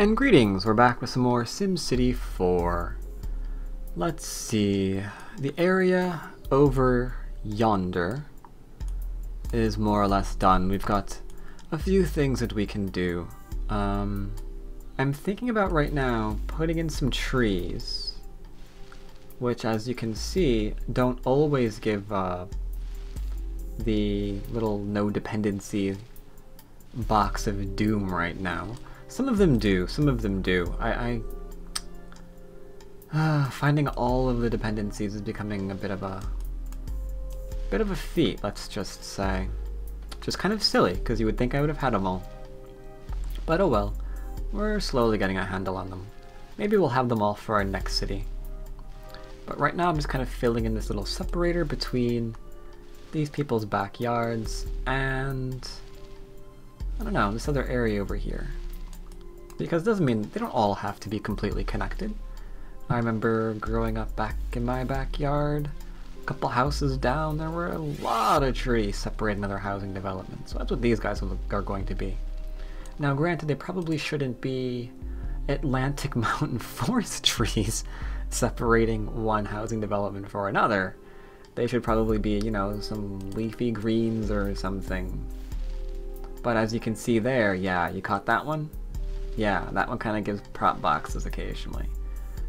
And greetings, we're back with some more SimCity 4. Let's see, the area over yonder is more or less done. We've got a few things that we can do. I'm thinking about right now putting in some trees, which as you can see don't always give the little no dependency box of doom right now. Some of them do, some of them do. Finding all of the dependencies is becoming a bit of a feat, let's just say. Just kind of silly, because you would think I would have had them all. But oh well, we're slowly getting a handle on them. Maybe we'll have them all for our next city. But right now I'm just kind of filling in this little separator between these people's backyards and, I don't know, this other area over here. Because it doesn't mean they don't all have to be completely connected. I remember growing up back in my backyard, a couple houses down, there were a lot of trees separating other housing developments. So that's what these guys are going to be. Now granted, they probably shouldn't be Atlantic mountain forest trees separating one housing development for another. They should probably be, you know, some leafy greens or something. But as you can see there, yeah, you caught that one? Yeah, that one kind of gives prop boxes occasionally.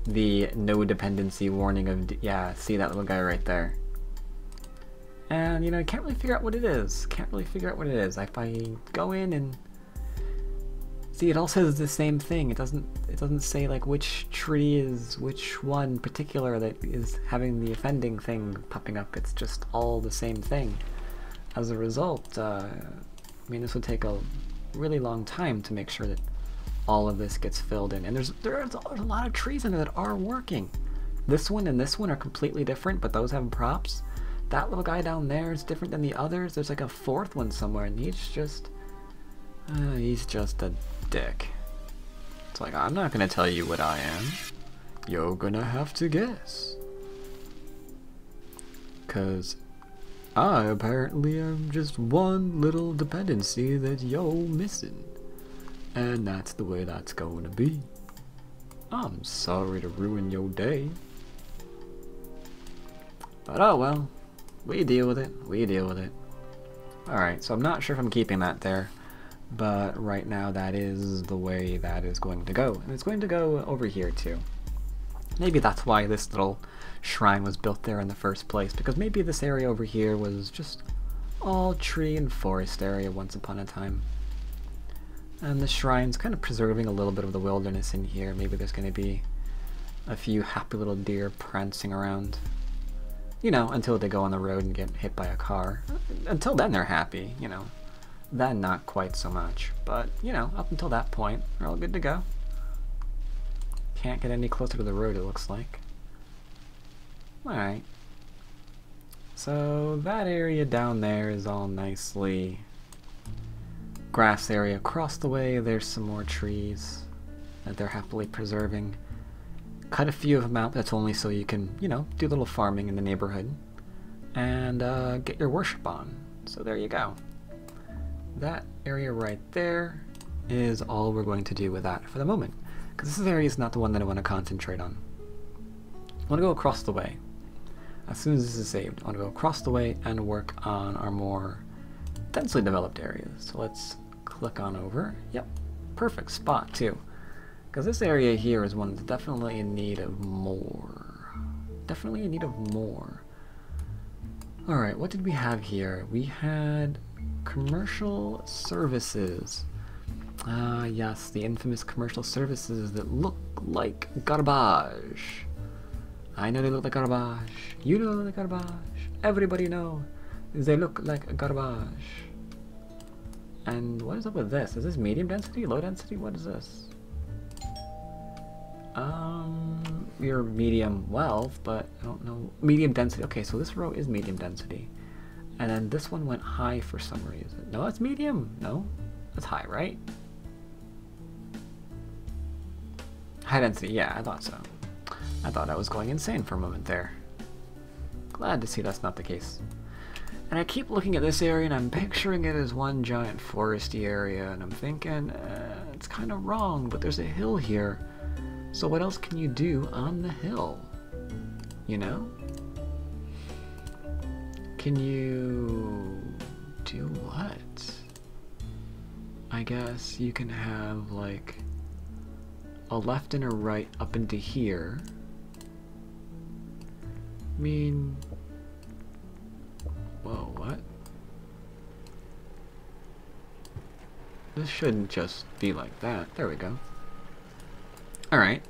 The no dependency warning of, yeah, see that little guy right there. And, you know, I can't really figure out what it is. Can't really figure out what it is. If I go in and see, it all says the same thing. It doesn't say like which tree is which one particular that is having the offending thing popping up. It's just all the same thing. As a result, I mean, this would take a really long time to make sure that all of this gets filled in. And there's a lot of trees in there that are working. This one and this one are completely different, but those have props. That little guy down there is different than the others. There's like a fourth one somewhere, and he's just a dick. It's like, I'm not gonna tell you what I am. You're gonna have to guess. 'Cause I apparently am just one little dependency that you're missing. And that's the way that's going to be. I'm sorry to ruin your day. But oh well, we deal with it, we deal with it. Alright, so I'm not sure if I'm keeping that there, but right now that is the way that is going to go. And it's going to go over here too. Maybe that's why this little shrine was built there in the first place, because maybe this area over here was just all tree and forest area once upon a time. And the shrine's kind of preserving a little bit of the wilderness in here. Maybe there's going to be a few happy little deer prancing around. You know, until they go on the road and get hit by a car. Until then they're happy, you know. Then not quite so much. But, you know, up until that point, we're all good to go. Can't get any closer to the road, it looks like. Alright. So that area down there is all nicely grass area. Across the way there's some more trees that they're happily preserving. Cut a few of them out, that's only so you can, you know, do a little farming in the neighborhood and get your worship on. So there you go. That area right there is all we're going to do with that for the moment, because this area is not the one that I want to concentrate on. I want to go across the way. As soon as this is saved, I want to go across the way and work on our more densely developed areas. So let's click on over. Yep, perfect spot too. Because this area here is one that's definitely in need of more. Definitely in need of more. Alright, what did we have here? We had commercial services. Yes, the infamous commercial services that look like garbage. I know they look like garbage. You know they look like garbage. Everybody knows they look like garbage. And what is up with this? Is this medium density? Low density? What is this? You're medium wealth, but I don't know. Medium density. Okay, so this row is medium density. And then this one went high for some reason. No, that's medium. No, that's high, right? High density, yeah, I thought so. I thought I was going insane for a moment there. Glad to see that's not the case. And I keep looking at this area and I'm picturing it as one giant foresty area, and I'm thinking, It's kind of wrong, but there's a hill here. So what else can you do on the hill? You know? Can you do what? I guess you can have like a left and a right up into here. I mean, whoa, what? This shouldn't just be like that. There we go. Alright.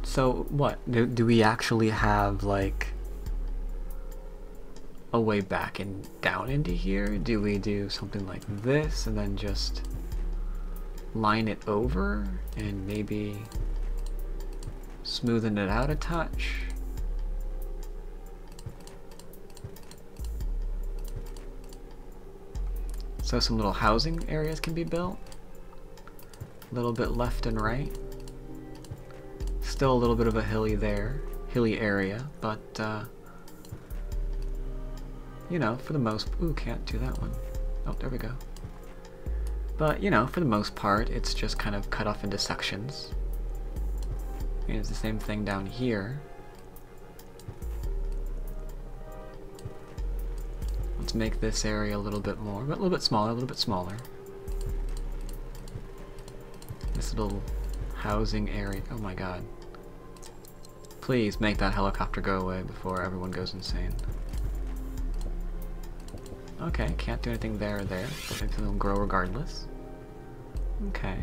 So, what? Do we actually have, like, a way back and down into here? Do we do something like this and then just line it over and maybe smoothen it out a touch? So some little housing areas can be built. A little bit left and right. Still a little bit of a hilly area, but you know, for the most, ooh, can't do that one. Oh, there we go. But you know, for the most part, it's just kind of cut off into sections. And it's the same thing down here. Let's make this area a little bit more, but a little bit smaller, a little bit smaller. This little housing area, oh my god. Please make that helicopter go away before everyone goes insane. Okay, can't do anything there or there, but maybe it'll grow regardless. Okay.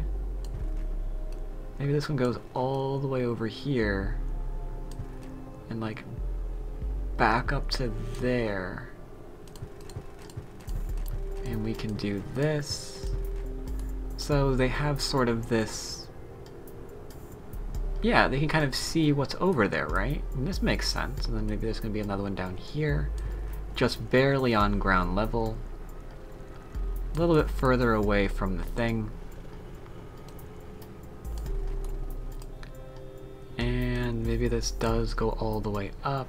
Maybe this one goes all the way over here and like back up to there. And we can do this. So they have sort of this, yeah, they can kind of see what's over there, right? And this makes sense. And then maybe there's going to be another one down here, just barely on ground level, a little bit further away from the thing. And maybe this does go all the way up.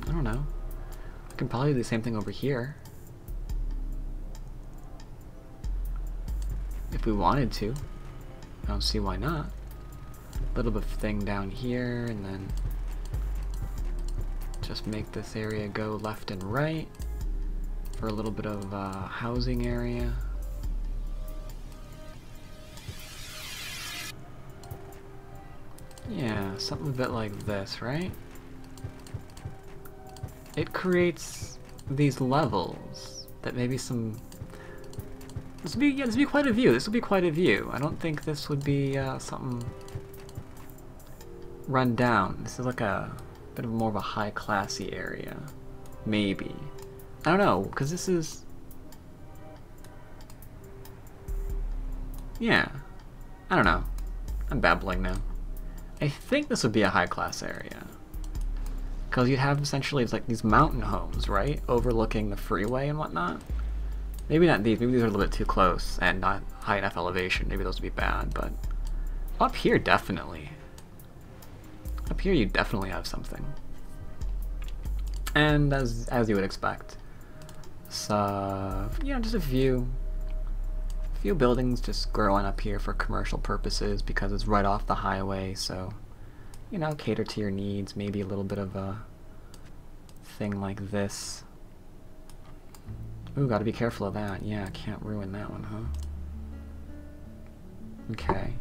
I don't know. I can probably do the same thing over here. If we wanted to. I don't see why not. A little bit of thing down here, and then just make this area go left and right for a little bit of housing area. Yeah, something a bit like this, right? It creates these levels that maybe some... This would be quite a view. This would be quite a view. I don't think this would be something run down. This is like a bit of more of a high classy area. Maybe. I don't know, because this is... Yeah. I don't know. I'm babbling now. I think this would be a high class area. Because you'd have essentially, it's like these mountain homes, right? Overlooking the freeway and whatnot. Maybe not these, maybe these are a little bit too close and not high enough elevation. Maybe those would be bad, but up here, definitely. Up here, you definitely have something. And as you would expect. So, you know, just a few buildings just growing up here for commercial purposes because it's right off the highway, so, you know, cater to your needs. Maybe a little bit of a thing like this. Ooh, gotta be careful of that. Yeah, can't ruin that one, huh? Okay.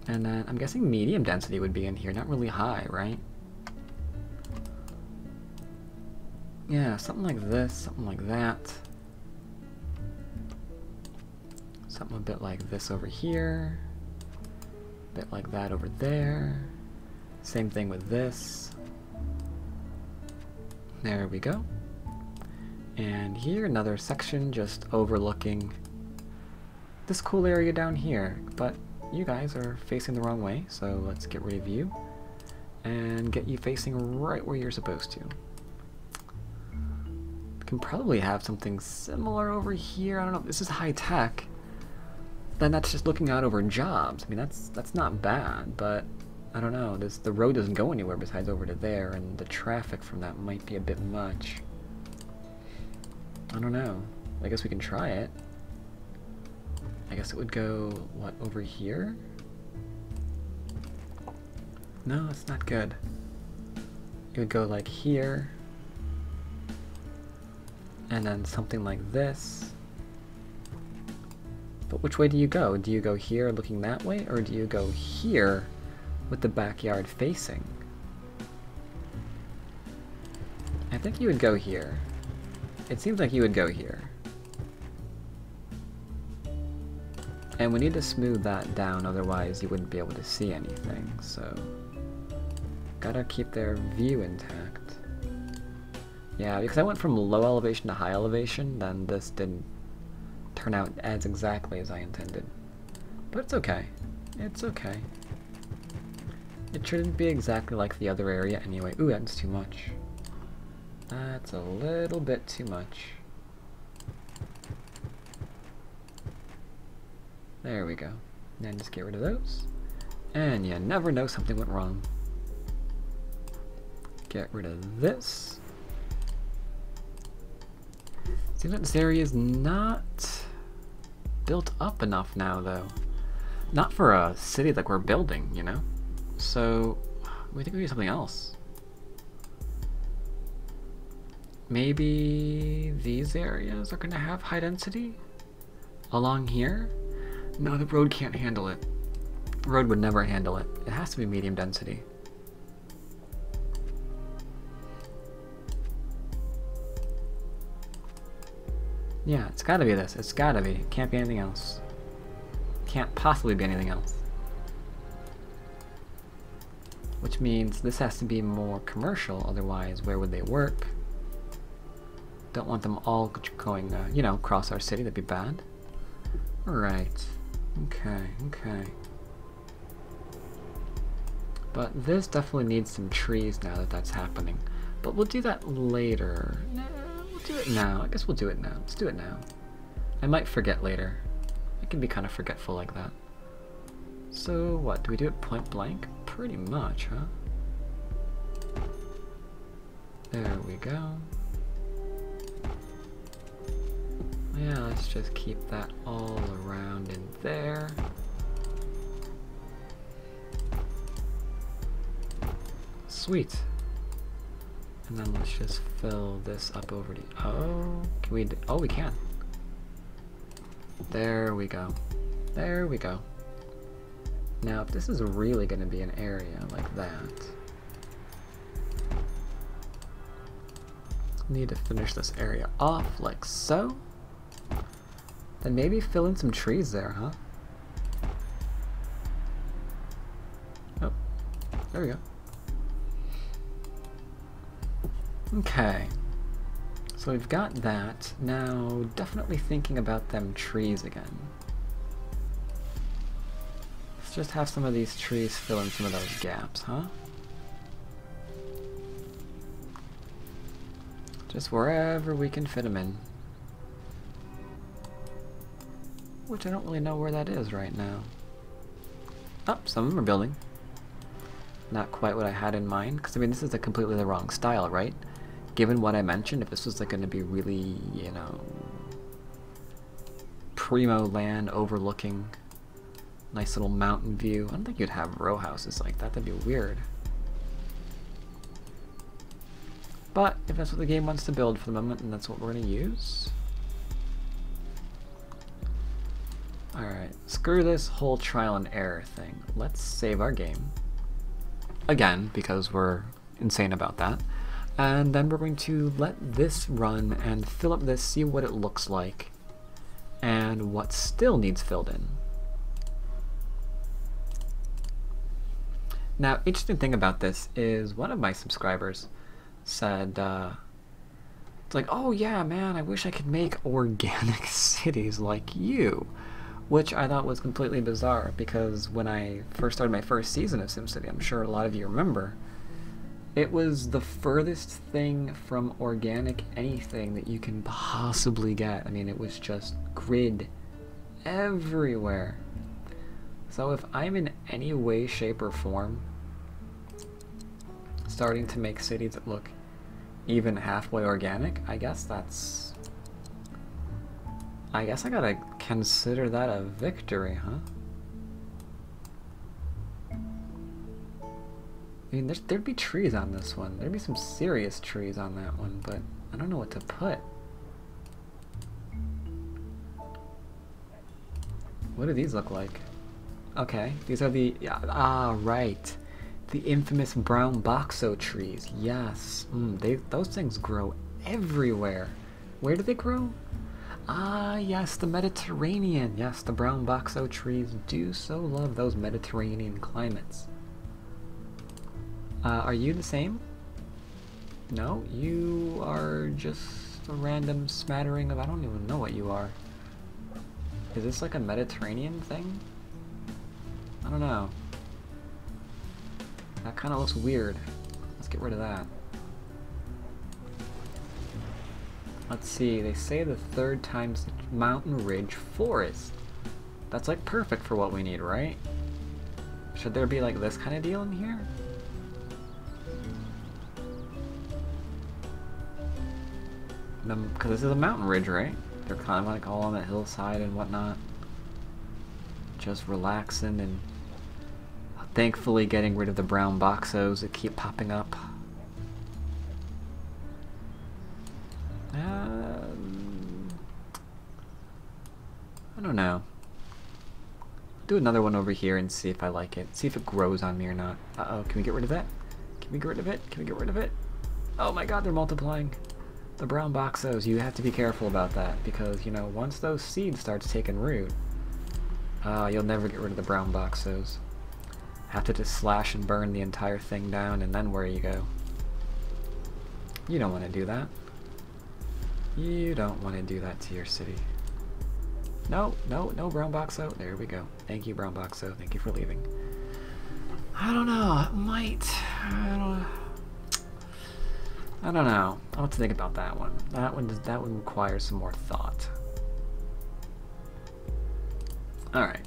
And then, I'm guessing medium density would be in here, not really high, right? Yeah, something like this, something like that. Something a bit like this over here. A bit like that over there. Same thing with this. There we go. And here, another section just overlooking this cool area down here. But you guys are facing the wrong way, so let's get rid of you and get you facing right where you're supposed to. Can probably have something similar over here. I don't know. This is high tech. Then that's just looking out over jobs. I mean, that's not bad, but I don't know. The road doesn't go anywhere besides over to there, and the traffic from that might be a bit much. I don't know. I guess we can try it. I guess it would go, what, over here? No, it's not good. It would go like here. And then something like this. But which way do you go? Do you go here looking that way, or do you go here with the backyard facing? I think you would go here. It seems like you would go here. And we need to smooth that down, otherwise you wouldn't be able to see anything, so... Gotta keep their view intact. Yeah, because I went from low elevation to high elevation, then this didn't turn out as exactly as I intended. But it's okay. It's okay. It shouldn't be exactly like the other area anyway. Ooh, that's too much. That's a little bit too much. There we go. And just get rid of those. And you never know, something went wrong. Get rid of this. Seems like this area is not built up enough now, though. Not for a city like we're building, you know? So, we think we do something else. Maybe these areas are going to have high density? Along here? No, the road can't handle it. The road would never handle it. It has to be medium density. Yeah, it's gotta be this. It's gotta be. It can't be anything else. Can't possibly be anything else. Which means this has to be more commercial, otherwise where would they work? Don't want them all going, you know, across our city, that'd be bad. Alright. Okay, okay. But this definitely needs some trees now that that's happening. But we'll do that later. Nah, we'll do it now. I guess we'll do it now. Let's do it now. I might forget later. I can be kind of forgetful like that. So what, do we do it point blank? Pretty much, huh? There we go. Yeah, let's just keep that all around in there. Sweet. And then let's just fill this up over to... Oh, can we... Oh, we can. There we go. There we go. Now, if this is really going to be an area like that, need to finish this area off like so. Then maybe fill in some trees there, huh? Oh, there we go. Okay. So we've got that. Now, definitely thinking about them trees again. Let's just have some of these trees fill in some of those gaps, huh? Just wherever we can fit them in. Which I don't really know where that is right now. Oh, some of them are building. Not quite what I had in mind, because I mean this is completely the wrong style, right? Given what I mentioned, if this was like going to be really, you know, primo land overlooking nice little mountain view, I don't think you'd have row houses like that. That'd be weird. But if that's what the game wants to build for the moment, and that's what we're going to use. Alright, screw this whole trial and error thing. Let's save our game. Again, because we're insane about that. And then we're going to let this run and fill up this, see what it looks like, and what still needs filled in. Now, interesting thing about this is one of my subscribers said, it's like, oh yeah, man, I wish I could make organic cities like you. Which I thought was completely bizarre, because when I first started my first season of SimCity, I'm sure a lot of you remember, it was the furthest thing from organic anything that you can possibly get. I mean, it was just grid everywhere. So if I'm in any way, shape, or form starting to make cities that look even halfway organic, I guess that's I guess I gotta consider that a victory, huh? I mean, there'd be trees on this one. There'd be some serious trees on that one, but I don't know what to put. What do these look like? Okay, these are the... Yeah, right. The infamous brown boxo trees. Yes. Those things grow everywhere. Where do they grow? Ah, yes, the Mediterranean. Yes, the brown boxo trees do so love those Mediterranean climates. Are you the same? No, you are just a random smattering of... I don't even know what you are. Is this like a Mediterranean thing? I don't know. That kind of looks weird. Let's get rid of that. Let's see, they say the third time's mountain ridge forest. That's like perfect for what we need, right? Should there be like this kind of deal in here? Because this is a mountain ridge, right? They're kind of like all on the hillside and whatnot. Just relaxing and thankfully getting rid of the brown boxos that keep popping up. I don't know. Do another one over here and see if I like it. See if it grows on me or not. Uh-oh, can we get rid of that? Can we get rid of it? Can we get rid of it? Oh my god, they're multiplying. The brown boxos, you have to be careful about that because, you know, once those seeds start taking root, you'll never get rid of the brown boxos. Have to just slash and burn the entire thing down and then where you go. You don't want to do that. You don't want to do that to your city. No, no, no brown boxo. There we go. Thank you, brown boxo. Thank you for leaving. I don't know. It might. I don't know. I'll have to think about that one. That one requires some more thought. Alright.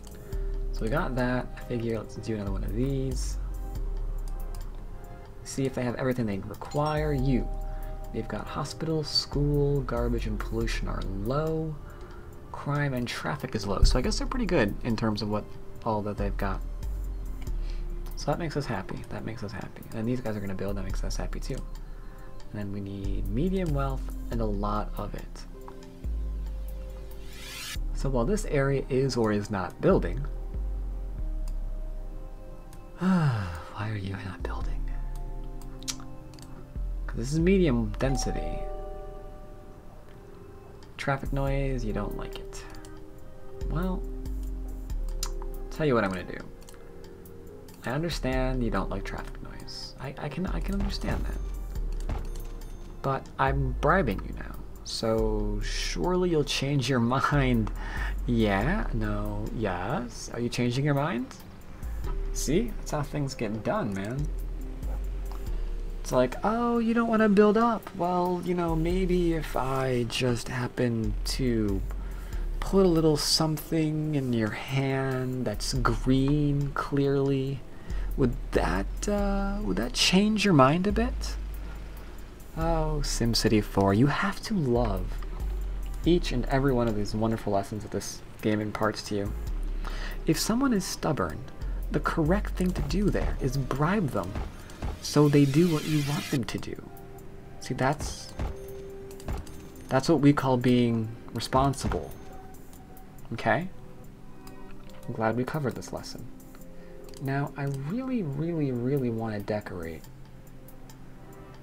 So we got that. I figure let's do another one of these. See if they have everything they require. They've got hospital, school, garbage and pollution are low. Crime and traffic is low. So I guess they're pretty good in terms of what all that they've got. So that makes us happy. That makes us happy. And these guys are going to build. That makes us happy too. And then we need medium wealth and a lot of it. So while this area is or is not building, why are you not building? Because this is medium density. Traffic noise, you don't like it. Well, tell you what I'm going to do. I understand you don't like traffic noise. I can understand that. But I'm bribing you now. So surely you'll change your mind. Yeah, no, yes. Are you changing your mind? See? That's how things get done, man. It's like, oh, you don't want to build up. Well, you know, maybe if I just happen to put a little something in your hand that's green, clearly, would that change your mind a bit? Oh, SimCity 4, you have to love each and every one of these wonderful lessons that this game imparts to you. If someone is stubborn, the correct thing to do there is bribe them so they do what you want them to do. See, that's what we call being responsible. Okay? I'm glad we covered this lesson. Now, I really, really, really want to decorate.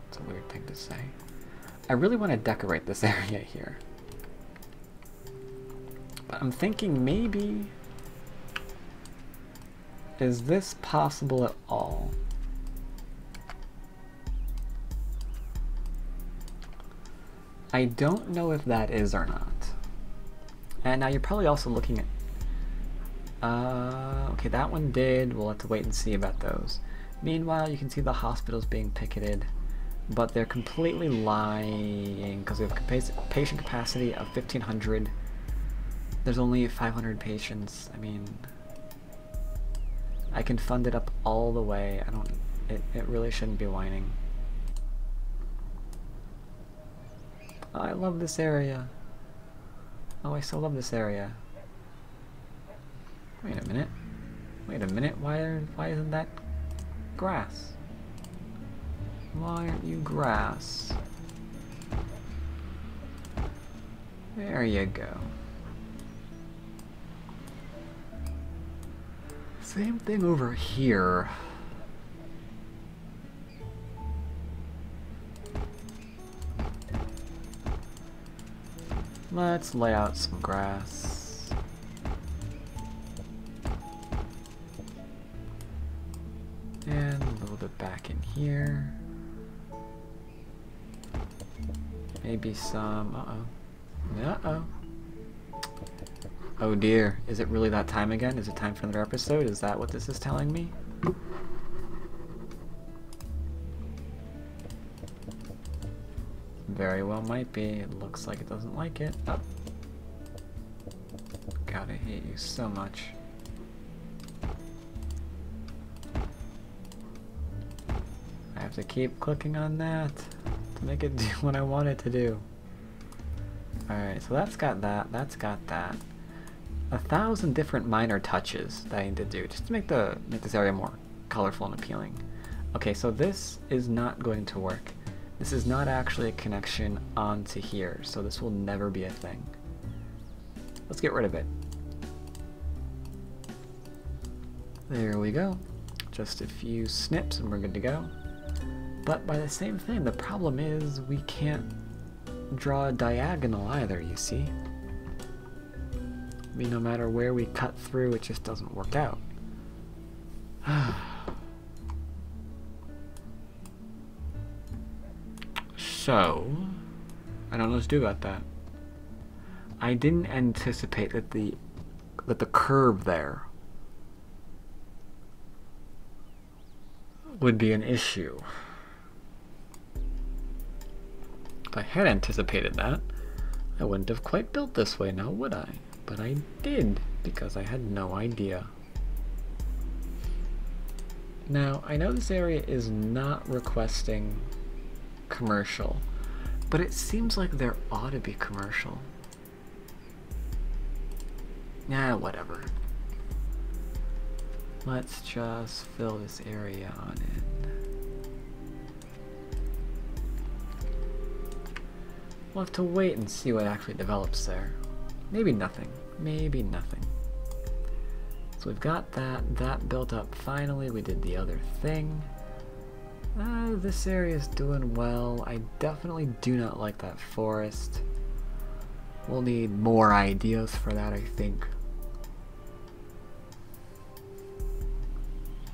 It's a weird thing to say. I really want to decorate this area here. But I'm thinking maybe... is this possible at all? I don't know if that is or not. And now you're probably also looking at... okay, that one did. We'll have to wait and see about those. Meanwhile, you can see the hospitals being picketed, but they're completely lying because we have patient capacity of 1,500. There's only 500 patients. I mean, I can fund it up all the way. It really shouldn't be whining. I love this area. Oh, I still love this area. Wait a minute. Wait a minute. Why isn't that grass? Why aren't you grass? There you go. Same thing over here. Let's lay out some grass. And a little bit back in here. Maybe some... uh-oh. Uh-oh. Oh dear. Is it really that time again? Is it time for another episode? Is that what this is telling me? Very well might be. It looks like it doesn't like it. Oh. God, I hate you so much. I have to keep clicking on that to make it do what I want it to do. Alright, so that's got that, that's got that. 1,000 different minor touches that I need to do just to make this area more colorful and appealing. Okay, so this is not going to work. This is not actually a connection onto here, so this will never be a thing. Let's get rid of it. There we go. Just a few snips and we're good to go. But by the same thing, the problem is we can't draw a diagonal either, you see? I mean, no matter where we cut through, it just doesn't work out. So, I don't know what to do about that. I didn't anticipate that the curve there would be an issue. If I had anticipated that, I wouldn't have quite built this way now, would I? But I did, because I had no idea. Now, I know this area is not requesting commercial, but it seems like there ought to be commercial. Nah, whatever. Let's just fill this area on in. We'll have to wait and see what actually develops there. Maybe nothing. Maybe nothing. So we've got that built up finally. We did the other thing. This area is doing well. I definitely do not like that forest. We'll need more ideas for that, I think.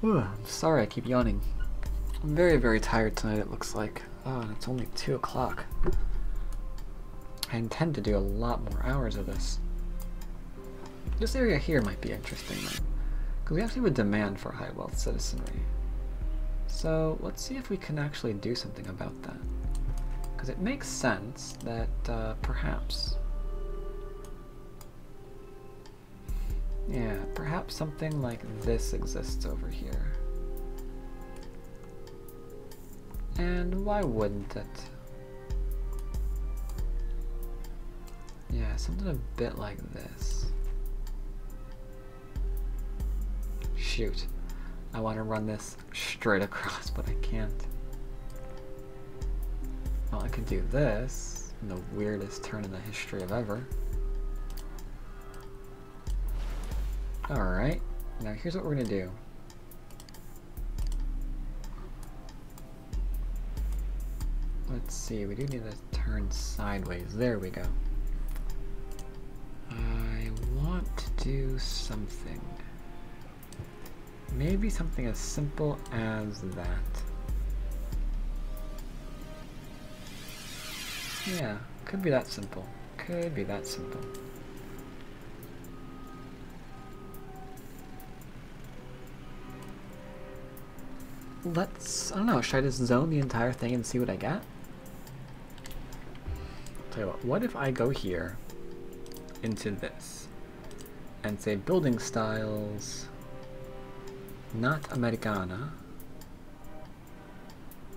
Ooh, I'm sorry I keep yawning. I'm very, very tired tonight, it looks like. Oh, and it's only 2 o'clock. I intend to do a lot more hours of this. This area here might be interesting, though, because we actually have a demand for high wealth citizenry. So let's see if we can actually do something about that. Because it makes sense that perhaps... yeah, perhaps something like this exists over here. And why wouldn't it? Yeah, something a bit like this. Shoot. I want to run this straight across, but I can't. Well, I could do this in the weirdest turn in the history of ever. Alright, now here's what we're going to do. Let's see, we do need to turn sideways. There we go. I want to do something. Maybe something as simple as that. Yeah, could be that simple. Could be that simple. Let's, I don't know, should I just zone the entire thing and see what I get? Tell you what if I go here into this and say building styles, not Americana,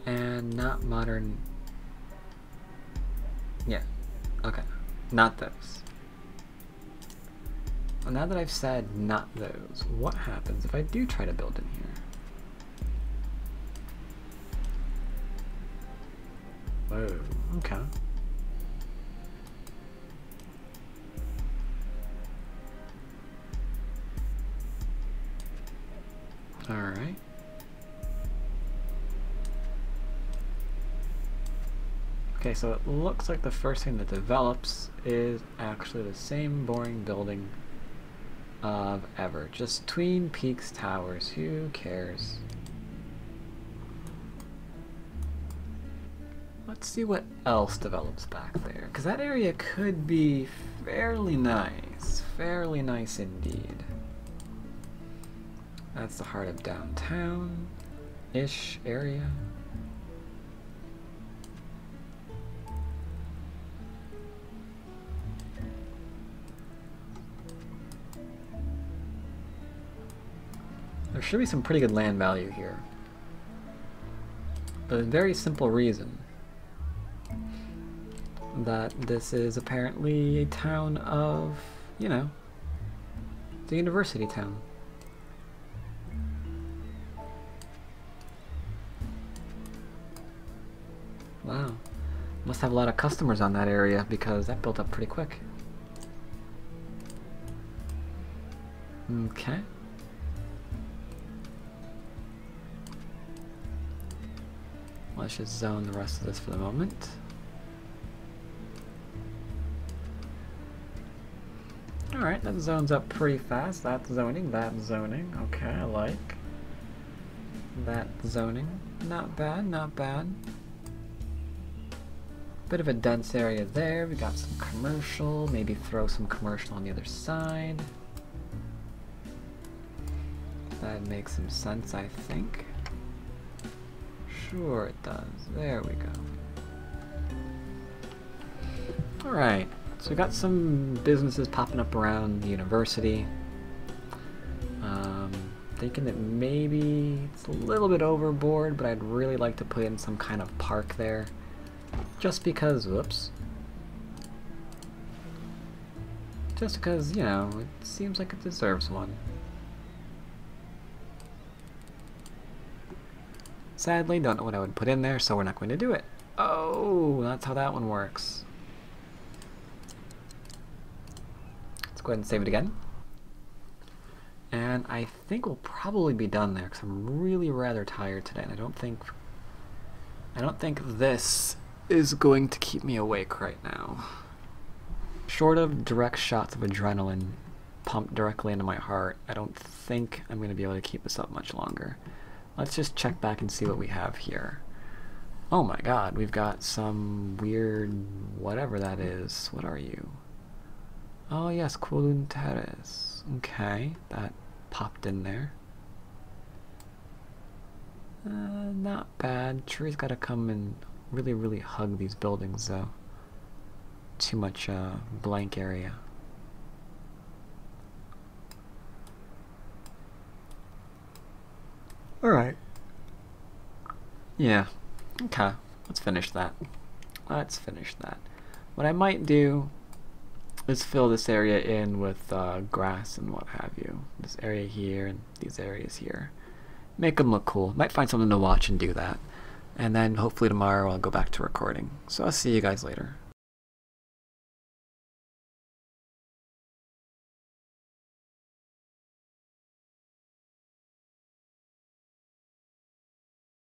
and not modern, yeah, okay, not those. Now that I've said not those, what happens if I do try to build in here? Whoa, okay. Alright. Okay, so it looks like the first thing that develops is actually the same boring building of ever. Just Twin Peaks Towers. Who cares? Let's see what else develops back there, because that area could be fairly nice. Fairly nice indeed. That's the heart of downtown-ish area. There should be some pretty good land value here. But a very simple reason. That this is apparently a town of, you know, the university town. Wow. Must have a lot of customers on that area because that built up pretty quick. Okay. Let's just zone the rest of this for the moment. Alright, that zones up pretty fast. That's zoning, that's zoning. Okay, I like that zoning. Not bad, not bad. Bit of a dense area there. We got some commercial. Maybe throw some commercial on the other side. That makes some sense, I think. Sure it does. There we go. Alright, so we got some businesses popping up around the university. Thinking that maybe it's a little bit overboard, but I'd really like to put in some kind of park there. Just because, whoops. Just because, you know, it seems like it deserves one. Sadly, don't know what I would put in there, so we're not going to do it. Oh, that's how that one works. Let's go ahead and save it again. And I think we'll probably be done there, because I'm really rather tired today, and I don't think this is going to keep me awake right now. Short of direct shots of adrenaline pumped directly into my heart, I don't think I'm going to be able to keep this up much longer. Let's just check back and see what we have here. Oh my god, we've got some weird whatever that is. What are you? Oh yes, Colunteres. Okay, that popped in there. Not bad. Tree's gotta come and really hug these buildings though. Too much blank area. Alright. Yeah. Okay. Let's finish that. Let's finish that. What I might do is fill this area in with grass and what have you. This area here and these areas here. Make them look cool. Might find something to watch and do that. And then hopefully tomorrow I'll go back to recording. So I'll see you guys later.